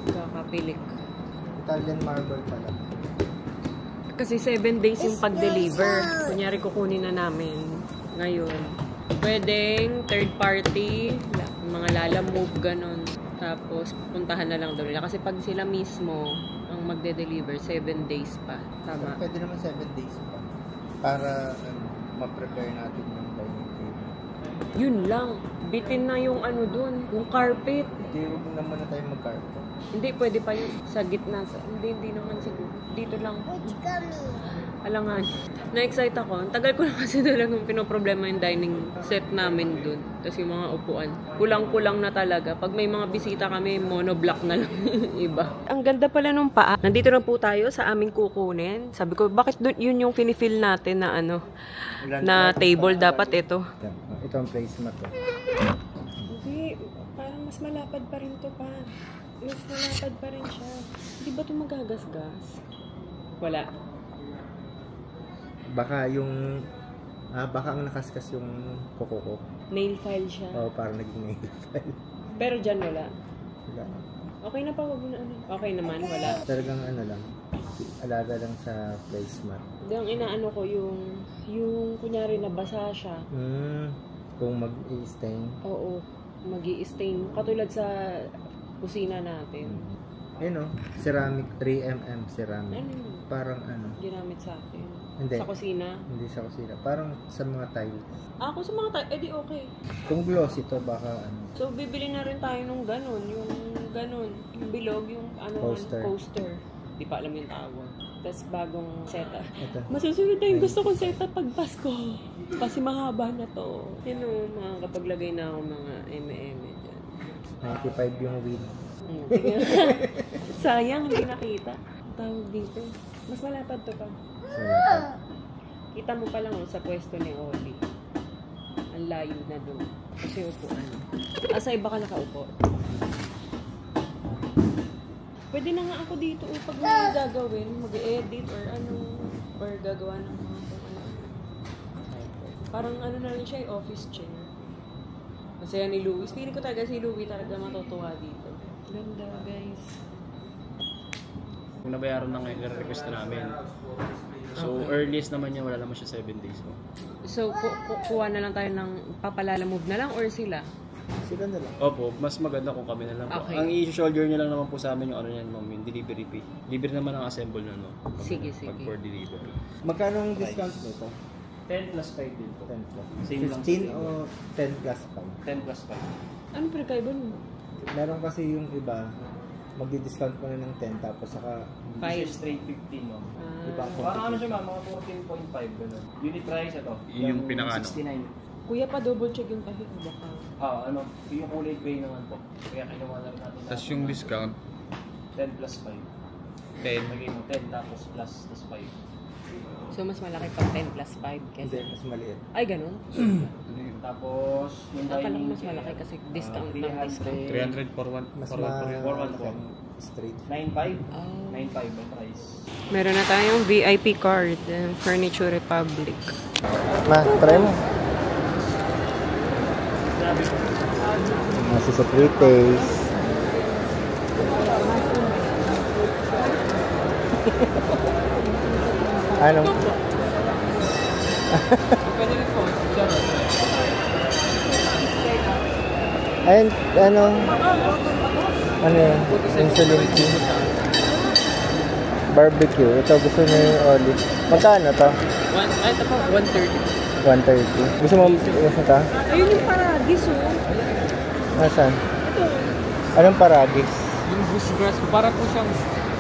Speaker 1: Pagkakapilik.
Speaker 2: Italian marble pala.
Speaker 1: Kasi 7 days yung pag-deliver. Kunyari kukunin na namin ngayon. Pwedeng third party, mga lalamove, ganun. Tapos puntahan na lang daw nila. Kasi pag sila mismo ang magde-deliver, 7 days pa. Tama?
Speaker 2: Pwede naman 7 days pa. Para ma-prepare natin yung dining table.
Speaker 1: Yun lang. Bitin na yung ano dun, yung carpet.
Speaker 2: Hindi, huwag naman na tayo mag-carpet.
Speaker 1: Hindi, pwede pa yun. Sa gitna. Hindi naman siguro. Dito lang. Alangan. Na-excite ako. Ang tagal ko na kasi talagang pinoproblema yung dining set namin dun. Tapos yung mga upuan. Kulang-kulang na talaga. Pag may mga bisita kami, monoblock na lang iba. Ang ganda pala nung paa. Nandito na po tayo sa aming kukunin. Sabi ko, bakit dun, yun yung feel natin na ano, na table dapat ito.
Speaker 2: Ito ang placemat to.
Speaker 1: Hindi, parang mas malapad pa rin to pa. Mas malapad pa rin siya. Hindi ba ito magagasgas? Wala.
Speaker 2: Baka yung... baka ang nakaskas yung kuko ko.
Speaker 1: Nail file siya.
Speaker 2: Oo, parang naging nail file.
Speaker 1: Pero dyan wala.
Speaker 2: Wala.
Speaker 1: Okay na pa, wag mo na ano. Okay naman, wala.
Speaker 2: Talagang ano lang. Alaga lang sa placemat.
Speaker 1: Hindi, ang inaano ko yung kunyari nabasa siya.
Speaker 2: Kung mag-i-stain.
Speaker 1: Oo, magi-stain. Katulad sa kusina natin.
Speaker 2: Ayun o, ceramic, 3mm ceramic.
Speaker 1: Ano yun?
Speaker 2: Parang ano.
Speaker 1: Ginamit sa akin.
Speaker 2: Hindi.
Speaker 1: Sa kusina.
Speaker 2: Hindi sa kusina. Parang sa mga tiles.
Speaker 1: Ako sa mga tayo, edi okay.
Speaker 2: Kung gloss ito, baka ano.
Speaker 1: So, bibili na rin tayo nung ganun. Yung ganun. Yung bilog, yung ano,
Speaker 2: Coaster.
Speaker 1: coaster. Di pa alam yung tawag. Tapos bagong setup.
Speaker 2: Ito.
Speaker 1: Masusunod na yung gusto kong setup pag Pasko. Kasi mahaba na to. Yun o, makapaglagay na ako mga eme-eme dyan.
Speaker 2: 95 yung weed.
Speaker 1: Sayang, hindi nakita. Ang tawag dito. Mas malapad to pa.
Speaker 2: Malapad.
Speaker 1: Kita mo pa lang sa pwesto ni Oli. Ang layo na doon. Kasi upuan. Sa iba ka nakaupo. Pwede na nga ako dito pag may gagawin, mag-edit or ano, or gagawa ng mga ano. Parang ano na rin siya, office chair. Masaya ni Louie. Feeling ko talaga si Louie talaga matutuwa dito. Ganda, guys.
Speaker 6: Kung nabayaran na ngayon, request na namin. So, earliest naman niya, wala naman siya 7 days.
Speaker 1: So, kuha na lang tayo ng papalala move na lang or sila?
Speaker 2: Sila na lang.
Speaker 6: Opo, mas maganda kung kami na lang po.
Speaker 1: Okay.
Speaker 6: Ang i-shoulder niya lang naman po sa amin yung ano yan, ma'am, yung delivery fee. Libre naman ang assemble na, no?
Speaker 1: Sige,
Speaker 6: Pag
Speaker 1: sige.
Speaker 6: for delivery.
Speaker 2: Magkano ang discount nito?
Speaker 6: 10 plus 5 din po.
Speaker 2: 10 plus.
Speaker 6: Same lang
Speaker 2: 15
Speaker 6: sa
Speaker 2: o 10 plus 5?
Speaker 6: 10 plus 5.
Speaker 1: Ano pagkaiba nun?
Speaker 2: Meron kasi yung iba, magdi-discount mo na ng 10 tapos saka...
Speaker 1: Five.
Speaker 6: This is straight 15, ma'am.
Speaker 2: Iba ang
Speaker 6: Parang ano siya, ma'am, mga 14.5, gano'n. Unit price, ito.
Speaker 4: Yung pinaka-ano?
Speaker 6: 69.
Speaker 1: Kuya pa double check yung tahi ko baka.
Speaker 6: Ano, yung kulay gray naman po. Kaya kinuha na rin natin.
Speaker 4: Tapos yung discount,
Speaker 6: 10 plus 5.
Speaker 4: 10.
Speaker 6: Magay mo 10 tapos plus 5.
Speaker 1: So, mas malaki pag 10 plus 5
Speaker 2: Hindi,
Speaker 1: kesa.
Speaker 2: mas maliit.
Speaker 1: Ay, ganun?
Speaker 6: Tapos, yung
Speaker 1: Akala ko
Speaker 6: dining
Speaker 1: mas malaki kasi discount ng
Speaker 6: 300.
Speaker 1: discount.
Speaker 4: 300 for one.
Speaker 2: Mas
Speaker 4: For one for yun.
Speaker 2: straight.
Speaker 6: 9.5.
Speaker 1: Oh.
Speaker 6: 9.5 ang price.
Speaker 1: Meron na tayong VIP card, Furniture Republic.
Speaker 2: Ma, try mo. Nasa sa 3 days. Ano? Ayun, ano yun? Insulin tea. Barbecue. Ito, gusto niya yung olive. Magkano to?
Speaker 1: Ito po, 130.
Speaker 2: 130. Gusto mo, gusto ka?
Speaker 1: Ayun yung paradis, oh.
Speaker 2: Nasaan? Anong paragis?
Speaker 7: Yung bush grass, para po siyang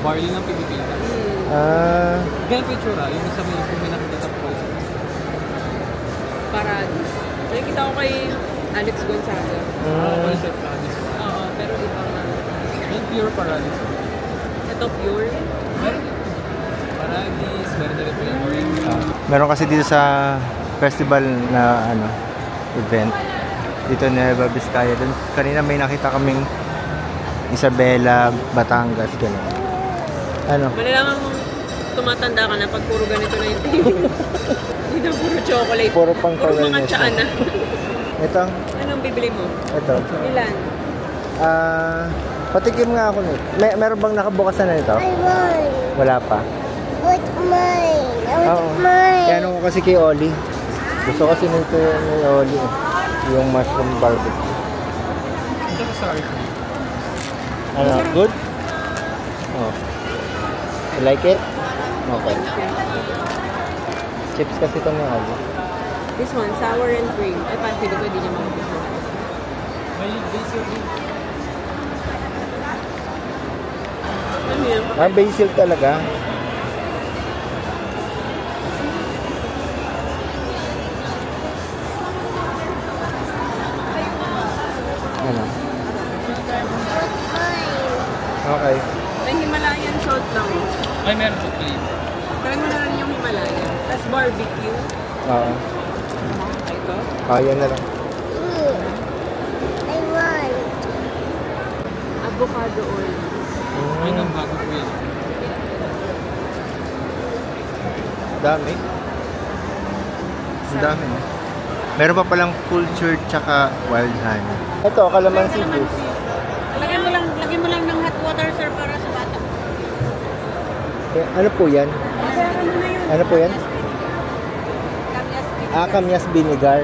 Speaker 7: barley ng Pilipinas. Ganyan po yung tsura, yung sa may kung may nakita sa post.
Speaker 1: Paradis. Nakikita ko kay Alex Gonzaga.
Speaker 7: Wala siya paradis.
Speaker 1: Oo, pero ibang
Speaker 7: Yung pure paradis.
Speaker 1: ito pure.
Speaker 7: Paradis, meron na rin po yung orange.
Speaker 2: Meron kasi dito sa festival na event. Dito na Nueva Vizcaya. Dun, kanina may nakita kaming Isabela, Batangas, gano'n. Ano?
Speaker 1: Malalaman mong tumatanda ka na pag puro ganito na yung TV. Hindi na puro chocolate.
Speaker 2: Puro pang
Speaker 1: Puro mga
Speaker 2: awareness.
Speaker 1: tsaa na.
Speaker 2: Ito,
Speaker 1: Anong bibili mo?
Speaker 2: ito.
Speaker 1: Ilan?
Speaker 2: Patikim nga ako nito. Meron bang nakabukasan na nito?
Speaker 3: I want.
Speaker 2: Wala pa.
Speaker 3: What's mine? I
Speaker 2: Oo.
Speaker 3: want mine.
Speaker 2: Kaya ano ko kasi kay Oli. Gusto kasi nito ni Oli. Yung mushroom barbecue.
Speaker 7: Ito ko sorry.
Speaker 2: Ano? Good? Oh. You like it? Okay. Chips kasi ito ni Oli.
Speaker 1: This one, sour and cream. Ay, parang pwede niya
Speaker 7: May basil din.
Speaker 1: Ano yun?
Speaker 2: Basil talaga. Ano? Okay.
Speaker 1: May Himalayan salt lang.
Speaker 7: Ay, meron po pala yun.
Speaker 1: Try mo na lang yung Himalayan. Tapos barbecue.
Speaker 2: Oo.
Speaker 1: Ito.
Speaker 2: Yan na lang.
Speaker 1: Avocado oil.
Speaker 7: Ay, nang bago po yun.
Speaker 2: Dami. Ang dami. Meron pa palang cultured tsaka wild honey. Ito, calamansi juice.
Speaker 1: Lagyan mo lang ng hot water, sir, para sa bata.
Speaker 2: Ano po yan?
Speaker 1: Masarap mo na yun.
Speaker 2: Ano po yan? Kamyas vinegar.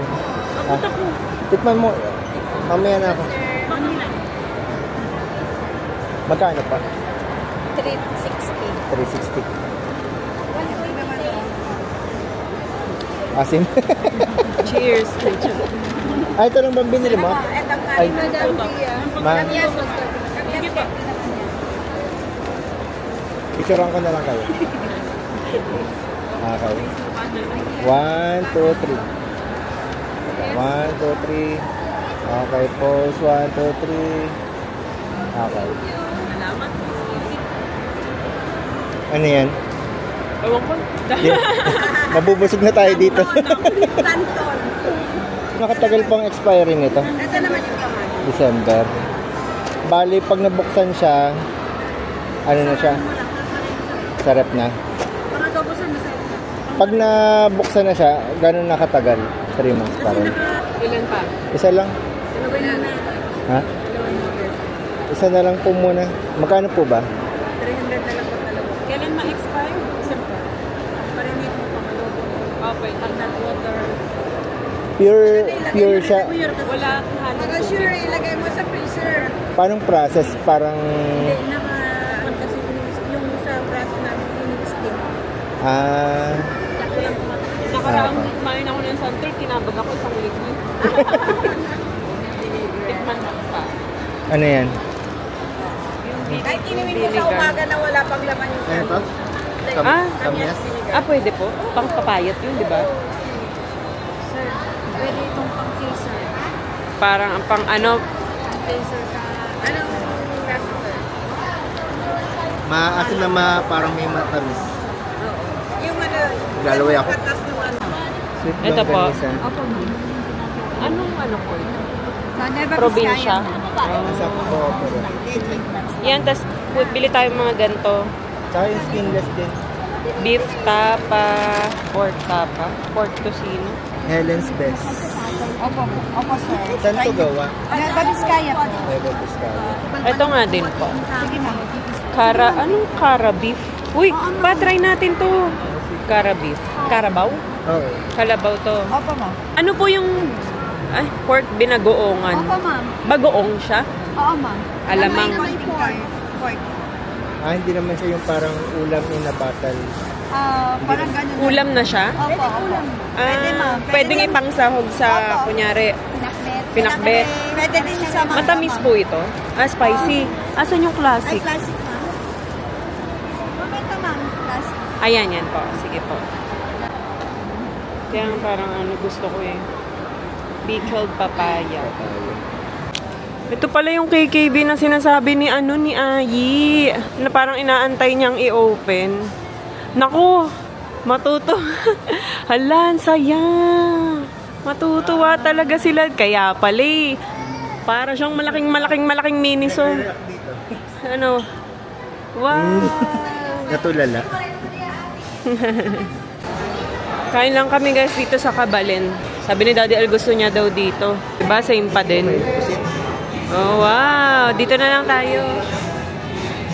Speaker 1: Papunta ko.
Speaker 2: Tikman mo. Mamaya na ako. Magkano pa?
Speaker 3: 360.
Speaker 2: 360. Asim.
Speaker 1: Cheers.
Speaker 2: Ay, ito lang bang binili mo? Ay, ma. Picturean ko na lang kayo. Okay. 1, 2, 3. 1, 2, 3. Okay, pose. 1, 2, 3. Okay.
Speaker 1: Salamat.
Speaker 2: Ano yan?
Speaker 1: Ewan ko.
Speaker 2: Mabubusog na tayo dito.
Speaker 1: Santon.
Speaker 2: Nakatagal pang expiry nito.
Speaker 1: Nasaan naman yung kamay?
Speaker 2: December. Bali, pag nabuksan siya, ano na siya? Sarap na.
Speaker 1: Para gabusan mo sa'yo.
Speaker 2: Pag nabuksan na siya, gano'n nakatagal? 3 months pa rin.
Speaker 1: Ilan pa?
Speaker 2: Isa lang.
Speaker 1: Ano ba yun na?
Speaker 2: Ha? Isa na lang po muna. Magkano po ba?
Speaker 1: 300 na lang po talaga. Kailan ma-expire? December. Parinit mo pa malobo. Okay, tag water.
Speaker 2: Pure siya.
Speaker 1: Wala honey. Pag sure, ilagay mo sa freezer.
Speaker 2: Paano process? Parang...
Speaker 1: Hindi, kasi yung sa braso namin, ini-steam. Nakaraang kumain ako ng santor, kinabag ako isang liquid. Tikman mo pa.
Speaker 2: Ano yan?
Speaker 1: Kahit inumin mo sa umaga na wala pang laman yung
Speaker 2: Ano to? Kamyas?
Speaker 1: Pwede po. Pang papayat yun, di ba?
Speaker 3: Sir, pwede itong pang-chaser.
Speaker 1: Parang ang pang ano,
Speaker 3: Chaser sa... Anong rasa, sir?
Speaker 2: Maasin na parang may matamis.
Speaker 3: Yung ano...
Speaker 2: Lalaway ako.
Speaker 3: Katas ng ano.
Speaker 2: Sweet
Speaker 1: Ito po.
Speaker 2: longganisa.
Speaker 3: Opo, ma'am.
Speaker 1: anong ano po yun?
Speaker 3: Sa Nueva
Speaker 1: Probinsya.
Speaker 2: Sa Poporo.
Speaker 1: Yan, tas bili tayo mga ganito.
Speaker 2: Tsaka yung skinless din.
Speaker 1: Beef tapa, pork tocino.
Speaker 2: Helen's Best.
Speaker 3: Opo, sir.
Speaker 2: Saan to gawa?
Speaker 3: Nueva Vizcaya po.
Speaker 2: Nueva Vizcaya.
Speaker 1: Ito nga din po.
Speaker 3: Sige, ma'am.
Speaker 1: Anong cara beef? Uy, try natin to. Cara beef. Karabaw?
Speaker 2: Oo.
Speaker 1: Kalabaw to.
Speaker 3: Opo, ma'am.
Speaker 1: Ano po yung pork binagoongan?
Speaker 3: Opo, ma'am.
Speaker 1: Bagoong siya?
Speaker 3: Oo, ma'am.
Speaker 1: Alamang.
Speaker 3: Pork.
Speaker 2: Hindi naman siya yung parang ulam in a bottle.
Speaker 3: Parang ganun.
Speaker 1: Ulam na siya?
Speaker 3: Opo. Pwede, ma'am.
Speaker 1: Pwedeng ipangsahog sa, kunyari, pinakbet.
Speaker 3: Pwede din siya sa mga...
Speaker 1: Matamis po ito? Spicy. Asan yung
Speaker 3: Ay,
Speaker 1: classic?
Speaker 3: classic, ma'am. Mamenta, ma'am. Classic.
Speaker 1: Ayan, yan po. Sige po. Kaya parang gusto ko eh. Pickled papaya. Ito pala yung KKB na sinasabi ni Ayi. Na parang inaantay niyang i-open. Naku! Hala, ang saya! Matutuwa talaga sila. Kaya pala eh. Para siyang malaking miniso. Ano? Wow!
Speaker 2: Natulala.
Speaker 1: Kain lang kami guys dito sa Kabalen. Sabi ni Daddy Al gusto niya daw dito. Diba? Same pa din. Oh, wow! Dito na lang tayo.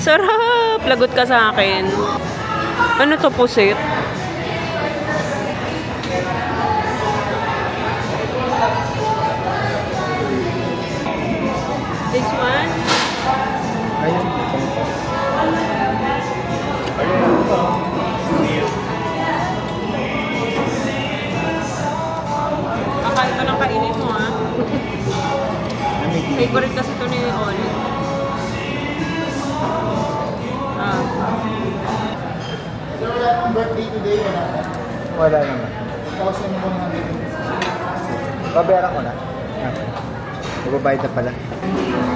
Speaker 1: Sarap! Lagot ka sa akin. Ano to, pusit? This one?
Speaker 2: Ayun.
Speaker 1: Kakain ka ng kainin mo, ha? Favorite kasi ito ni Oli.
Speaker 2: So, wala akong birthday today, wala ka? Wala naman. Tapos yung mga babayaran ko na. Okay. Magbabayad na pala.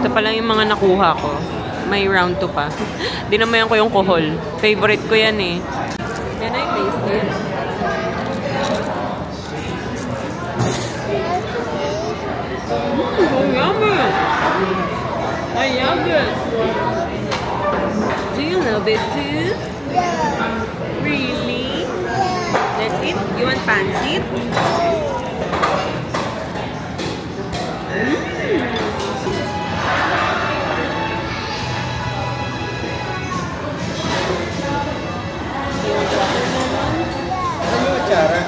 Speaker 1: Ito pala yung mga nakuha ko. May round 2 pa. Dinamayan ko yung kohol. Favorite ko yan eh. Yan ay taste it. Oh, yummy! I love it! Do you love it too? Really? Let's eat. You want pancit?
Speaker 2: Ano yung atsara?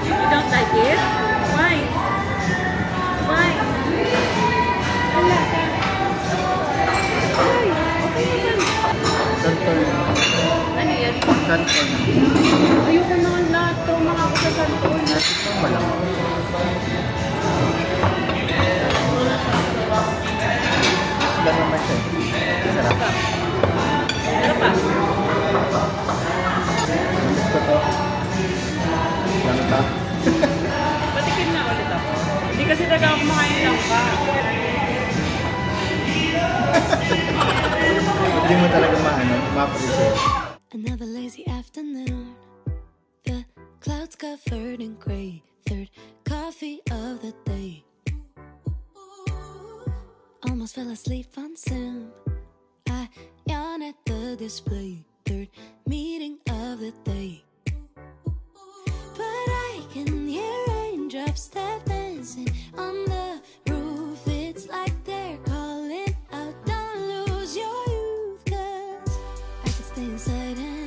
Speaker 1: You don't like it? Why? Why? Wala. Why? Okay naman.
Speaker 2: Santol.
Speaker 1: Ano yan?
Speaker 2: Santol.
Speaker 1: Ayoko naman lahat. Trauma ako sa santol.
Speaker 2: Ito malang. Sila naman siya. Sarap.
Speaker 1: Ano pa?
Speaker 2: Gusto to. Lang ito.
Speaker 1: Patikim na ulit ako. Hindi kasi talaga ako kumakain lang pa.
Speaker 2: Hindi mo talaga ma-appreciate.
Speaker 5: Another lazy afternoon. The clouds covered in gray. Third coffee of the day. Almost fell asleep on Zoom. I yawn at the display. Third meeting of the day. But I can hear raindrops tap dancing on the roof. It's like they're calling out, don't lose your youth, 'cause I can stay inside and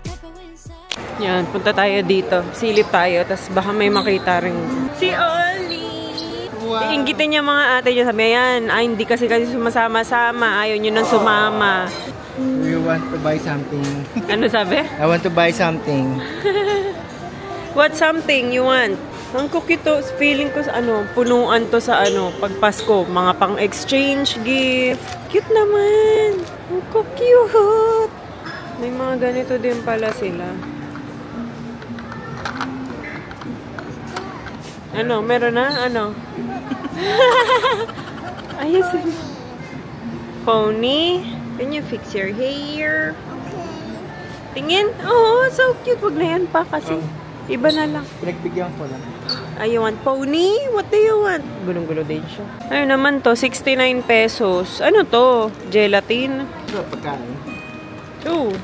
Speaker 5: type away inside.
Speaker 1: Yan, punta tayo dito. Silip tayo, tapos baka may makita rin. Si Oli! Wow. Iinggitin niya mga ate niya. Sabi yan, ay hindi kasi sumasama-sama. Ayaw niyo nang sumama.
Speaker 2: Do you want to buy something?
Speaker 1: Ano sabi?
Speaker 2: I want to buy something.
Speaker 1: What something you want? Ang cookie to. Feeling ko sa punuan to sa pag Pasko. Mga pang-exchange gift. Cute naman. Ang cute. May mga ganito din pala sila. Ano? Meron na? Ano? Ayos. Pony. Can you fix your hair? Tingin? Oh, so cute. Wag na yan pa kasi. Iba na lang.
Speaker 2: Pinagbigyan ko lang.
Speaker 1: You want pony? What do you want? Gulong-gulo din siya. Ayun naman to, 69 pesos. Ano to? Gelatin?
Speaker 2: Ito, pagkain.
Speaker 1: Ito.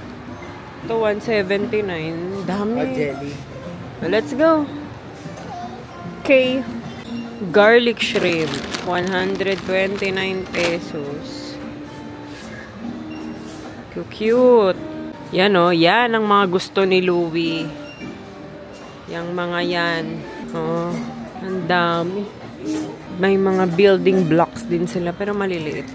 Speaker 1: Ito, 179. Dami.
Speaker 2: Jelly.
Speaker 1: Let's go. Okay. Garlic shrimp. 129 pesos. Cute. Yan o. Yan ang mga gusto ni Louie. Yang mga yan. Oh, ang dami. May mga building blocks din sila pero maliliit.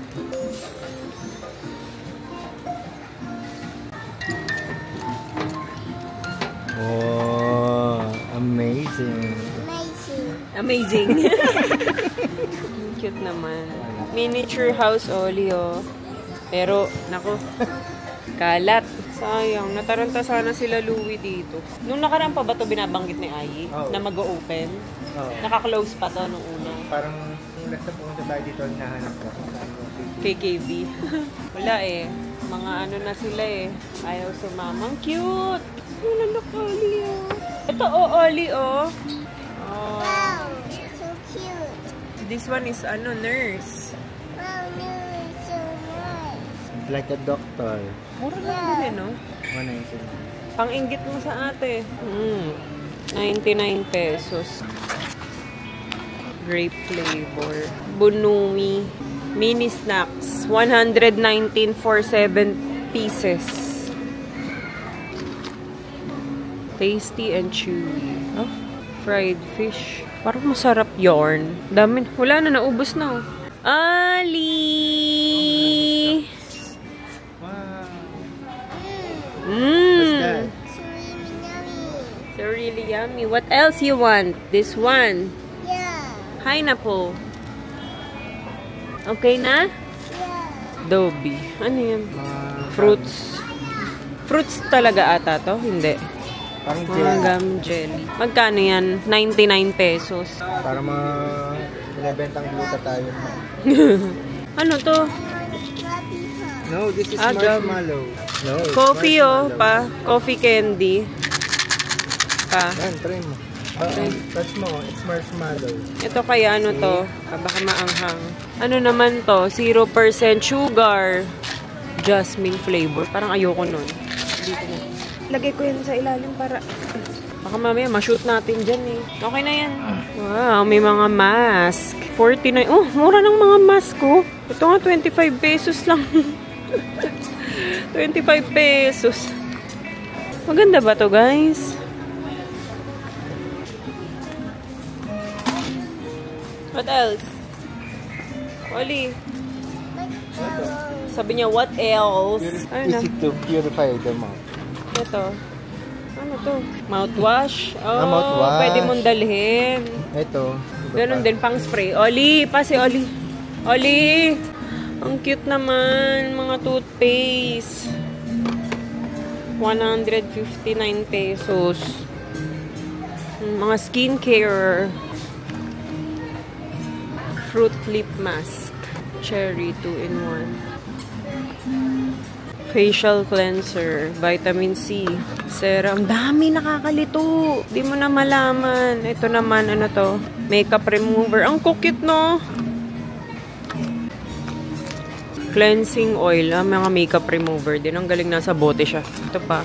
Speaker 2: Oh, amazing.
Speaker 1: Amazing. Cute naman. Miniature house Olio. Pero, nako, kalat. Sayang. Nataranta sana sila Louie dito. Nung nakaraan pa ba ito binabanggit ni Ai?
Speaker 2: Oh.
Speaker 1: Na mag-o-open?
Speaker 2: Oh.
Speaker 1: Naka-close pa to nung una.
Speaker 2: Parang nung nasa pumunta tayo dito, hinahanap ko.
Speaker 1: KKB. Wala eh. Mga ano na sila eh. Ayaw sumama. Ang cute! Wala na Olio. Ito Oli oh. Oh.
Speaker 3: Wow, so cute.
Speaker 1: This one is nurse.
Speaker 3: Wow, no, it's so nice.
Speaker 2: Like a doctor.
Speaker 1: Mura lang din eh, no?
Speaker 2: 199.
Speaker 1: Pang-inggit mo sa ate. 99 pesos. Grape flavor. Bunumi. Mini snacks. 119 for 7 pieces. Tasty and chewy. Oh, fried fish. Parang masarap yarn. Dami. Wala na, naubos na. Ali!
Speaker 2: Wow.
Speaker 1: Mmm. So really yummy. What else you want? This one.
Speaker 3: Yeah.
Speaker 1: Pineapple. Okay na?
Speaker 3: Yeah.
Speaker 1: Adobe. Ano yan? Fruits. Fruits talaga ata to? Hindi.
Speaker 2: Parang
Speaker 1: Mga gum jelly. Magkano yan? 99 pesos.
Speaker 2: Para binibentang gluta tayo.
Speaker 1: Ano to?
Speaker 2: No, this is
Speaker 1: Gum.
Speaker 2: marshmallow. No, it's
Speaker 1: Coffee
Speaker 2: marshmallow.
Speaker 1: Coffee candy.
Speaker 2: Yan, try mo. Touch mo, it's marshmallow.
Speaker 1: Ito kaya ano to? Baka maanghang. Ano naman to? 0% sugar. Jasmine flavor. Parang ayoko nun. Dito na. Lagay ko yan sa ilalim para... Baka mamaya ma-shoot natin dyan eh. Okay na yan. Wow, may mga mask. 49. Oh, mura ng mga mask ko. Ito nga, 25 pesos lang. 25 pesos. Maganda ba to, guys? What else? Oli. Sabi niya, what else?
Speaker 2: Easy to purify the mouth.
Speaker 1: Ito. Ano to? Mouthwash? Oh,
Speaker 2: mouthwash.
Speaker 1: Pwede mong dalhin.
Speaker 2: Ito.
Speaker 1: Ganun din pang spray. Oli, pa si Oli. Oli! Ang cute naman. Mga toothpaste. 159 pesos. Mga skincare. Fruit lip mask. Cherry 2-in-1. Facial cleanser, vitamin C, serum. Dami nakakalito. Di mo na malaman. Ito naman, ano to? Makeup remover. Ang cute, no? Cleansing oil. Mga makeup remover din. Ang galing, nasa bote siya. Ito pa.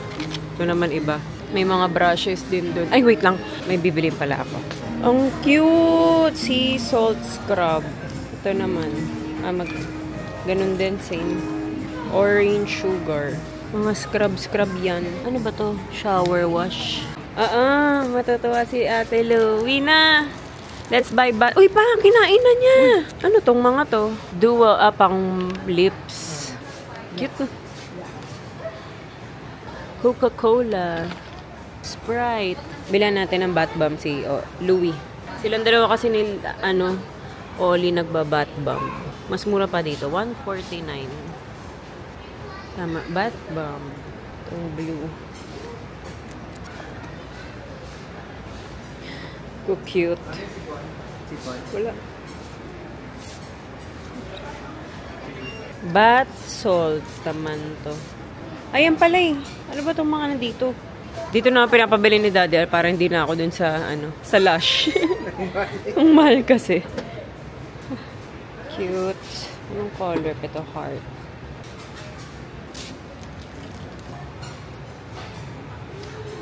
Speaker 1: Ito naman iba. May mga brushes din dun. Ay, wait lang. May bibilin pala ako. Ang cute! Sea salt scrub. Ito naman. Ganun din, same. Orange sugar. Mga scrub yan. Ano ba to? Shower wash. Matutuwa si Ate Louie na. Let's buy bath. Uy, pa, kinain na niya. Ano tong mga to? Dual pang lips. Cute. Coca-Cola. Sprite. Bilan natin ng bath bomb si Louie. Silang dalawa kasi ni, Oli nagba-bath bomb. Mas mura pa dito. $149. Tama. Bath bomb. Itong blue. So cute. Wala. Bath salt naman to. Ayan pala eh. Ano ba itong mga nandito? Dito na pinapabili ni Daddy para hindi na ako dun sa, sa Lush. Ang mahal kasi. Cute. Anong color? Ito, heart.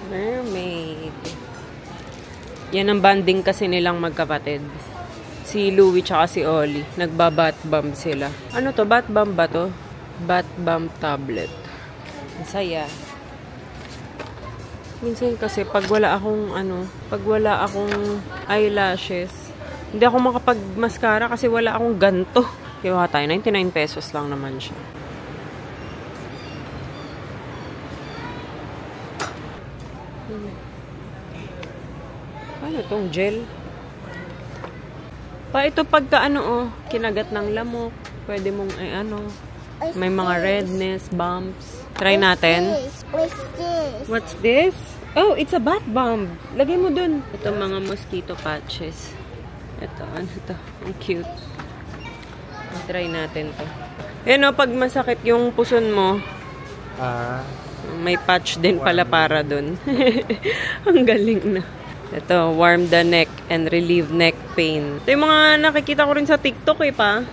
Speaker 1: Mermaid. Yan ang banding kasi nilang magkapatid. Si Louie tsaka si Oli. Nagba-bath bomb sila. Ano to? Bath bomb ba to? Bath bomb tablet. Ang saya. Minsan kasi pag wala akong eyelashes, hindi ako makapag-mascara kasi wala akong ganto. Kaya tayo, 99 pesos lang naman siya. Ano tong gel? Pa ito pagka kinagat ng lamok, pwede mong may mga redness, bumps. Try natin.
Speaker 3: What's this?
Speaker 1: What's this? Oh, it's a bath bomb. Lagay mo dun. Ito mga mosquito patches. Ito, ano to? Ang cute. Try natin to. Pag masakit yung puson mo, may patch din pala para dun. Ang galing na. Ito, warm the neck and relieve neck pain. Ito yung mga nakikita ko rin sa TikTok pa.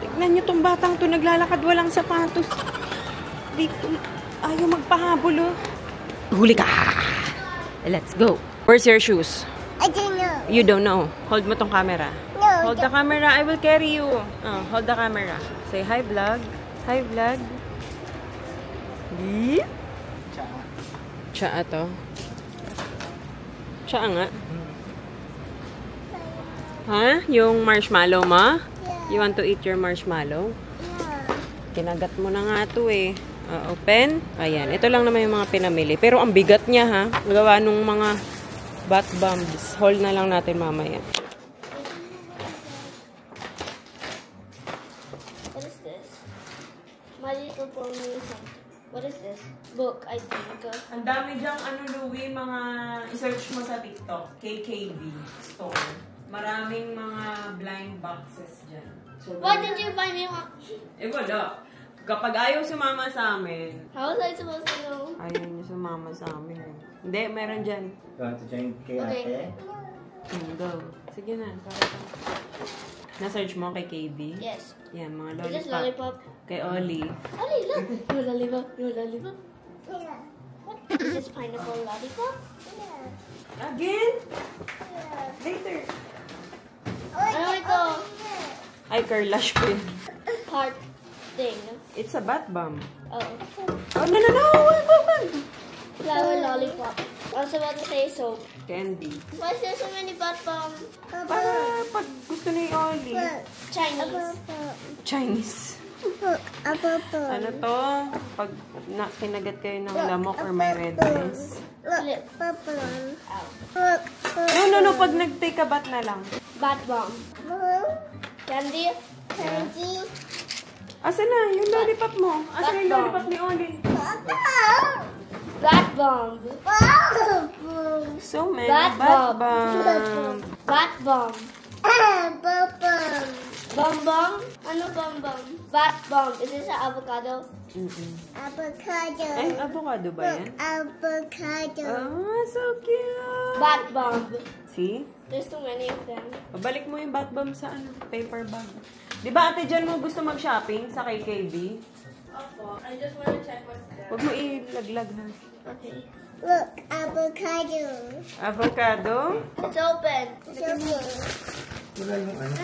Speaker 1: Tignan nyo tong batang to, naglalakad walang sapatos. Ayaw magpahabol, oh. Huli ka! Let's go. Where's your shoes?
Speaker 3: I don't know.
Speaker 1: You don't know. Hold mo tong camera.
Speaker 3: No.
Speaker 1: Hold the camera. I will carry you. Hold the camera. Say hi, vlog. Hi, vlog. Tsaa to. Tsaa nga. Ha? Yung marshmallow mo? You want to eat your marshmallow? Kinagat mo na nga to eh. Open. Ayan. Ito lang naman yung mga pinamili. Pero ang bigat niya ha. Gawa nung mga bath bombs. Hold na lang natin mamaya.
Speaker 3: What is this? My Little Pony. What is this? Book, I think.
Speaker 1: Ang dami dyang Louie, mga i-search mo sa TikTok. KKB store. Maraming mga blind boxes dyan. So,
Speaker 3: Why did you buy me one?
Speaker 1: wala. Kapag ayaw sumama sa amin,
Speaker 3: How was I supposed to know?
Speaker 1: ayaw niyo sumama sa amin. Hindi, meron dyan.
Speaker 2: You want to join kay
Speaker 3: Okay.
Speaker 2: ate?
Speaker 1: Go. Sige na. Na-search mo kay KB?
Speaker 3: Yes.
Speaker 1: Yan, mga
Speaker 3: Is this
Speaker 1: lollipop.
Speaker 3: lollipop?
Speaker 1: Kay Oli.
Speaker 3: Ollie, look. Your lollipop. Your lollipop. Is this pineapple lollipop?
Speaker 1: Again? Later.
Speaker 3: Ano ito?
Speaker 1: Ay, Carlash ko yun.
Speaker 3: Heart thing.
Speaker 1: It's a bath bomb.
Speaker 3: Oh.
Speaker 1: Oh, no.
Speaker 3: Flower lollipop. I was about to say soap.
Speaker 1: Candy.
Speaker 3: Why is there so many bath bombs?
Speaker 1: Para pag gusto ni Oli.
Speaker 3: Chinese.
Speaker 1: Chinese. Ano to? Pag kinagat kayo ng lamok or may redness.
Speaker 3: Lip. Ow.
Speaker 1: No. Pag nag-take a bath na lang.
Speaker 3: Bath bomb. Candy.
Speaker 1: Asan na? Yung lollipop mo. Asan yung lollipop ni Oli?
Speaker 3: Bath bomb.
Speaker 1: So many
Speaker 3: Bath
Speaker 1: bath
Speaker 3: bomb.
Speaker 1: bomb.
Speaker 3: Bath bomb. Bomb bomb? Ano bomb bomb? Bath bomb. Is this an avocado?
Speaker 1: Ay, avocado ba yan? Oh, so cute.
Speaker 3: Bath bomb.
Speaker 1: See?
Speaker 3: There's too many of them.
Speaker 1: Pabalik mo yung bath bomb sa paper bag. Di ba ate dyan mo gusto mag-shopping sa KKB?
Speaker 3: Opo. I just want to check what's there.
Speaker 1: Huwag mo ilaglag ha.
Speaker 3: Okay.
Speaker 8: Look, avocado.
Speaker 1: Avocado?
Speaker 3: It's open.
Speaker 2: Wala yung ano.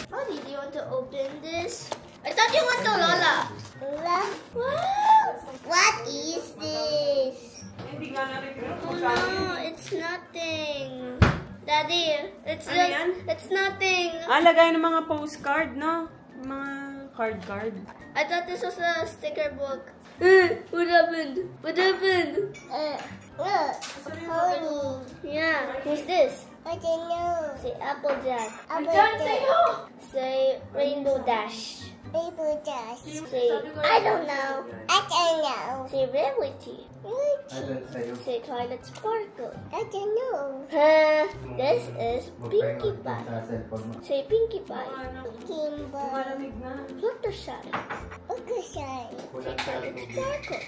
Speaker 3: Honey, do you want to open this? I thought you want to Lola.
Speaker 8: Look,
Speaker 3: What?
Speaker 8: what is this?
Speaker 1: Hindi nga natin
Speaker 3: Oh no, it's nothing. Daddy, it's
Speaker 1: Ano
Speaker 3: just,
Speaker 1: yan?
Speaker 3: it's nothing.
Speaker 1: lagay ng mga postcard, no? Mga card.
Speaker 3: I thought this was a sticker book. What happened? What happened?
Speaker 8: Look, pony.
Speaker 3: Yeah, who's this?
Speaker 8: I don't know.
Speaker 3: Say Applejack.
Speaker 8: Avocado.
Speaker 3: Say Rainbow Dash.
Speaker 8: Paper dust.
Speaker 3: Say
Speaker 8: I don't know. I don't know.
Speaker 3: Say Rarity.
Speaker 2: Ano sa'yo?
Speaker 3: Say Twilight Sparkle.
Speaker 8: I don't know.
Speaker 3: This is Pinkie Pie.
Speaker 2: Sa cellphone mo.
Speaker 3: Say Pinkie Pie.
Speaker 8: Kimbo.
Speaker 1: Malamig na.
Speaker 3: Fluttershy.
Speaker 8: Ukasai.
Speaker 3: Say Twilight Sparkle.